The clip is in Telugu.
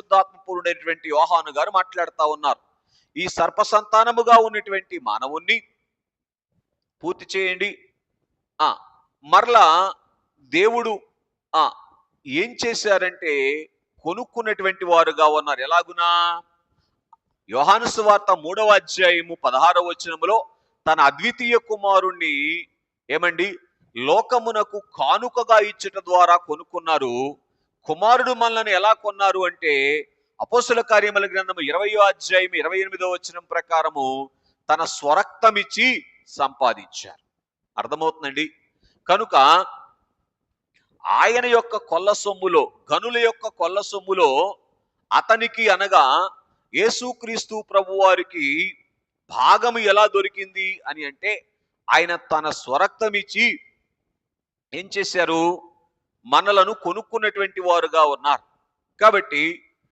పరిశుద్ధాత్మ పూర్ణుడైనటువంటి యోహాను గారు మాట్లాడుతూ ఉన్నారు. ఈ సర్పసంతానముగా ఉన్నటువంటి మానవుణ్ణి పూర్తి చేయండి. మరలా దేవుడు ఏం చేశారంటే కొనుక్కున్నటువంటి వారుగా ఉన్నారు. ఎలాగునా? యోహాను సువార్త 3వ అధ్యాయము 16వ వచనములో తన అద్వితీయ కుమారుణ్ణి ఏమండి లోకమునకు కానుకగా ఇచ్చుట ద్వారా కొనుక్కున్నారు. కుమారుడు మనల్ని ఎలా కొన్నారు అంటే అపోస్తుల కార్యముల గ్రంథము 20వ అధ్యాయం 28వ వచనం ప్రకారము తన స్వరక్తమిచ్చి సంపాదించారు. అర్థమవుతుందండి? కనుక ఆయన యొక్క కొల్ల సొమ్ములో, గనుల యొక్క కొల్ల సొమ్ములో అతనికి అనగా యేసుక్రీస్తు ప్రభువారికి భాగము ఎలా దొరికింది అని అంటే ఆయన తన స్వరక్తమిచ్చి ఏం చేశారు? మనలను కొనుక్కున్నటువంటి వారుగా ఉన్నారు. కాబట్టి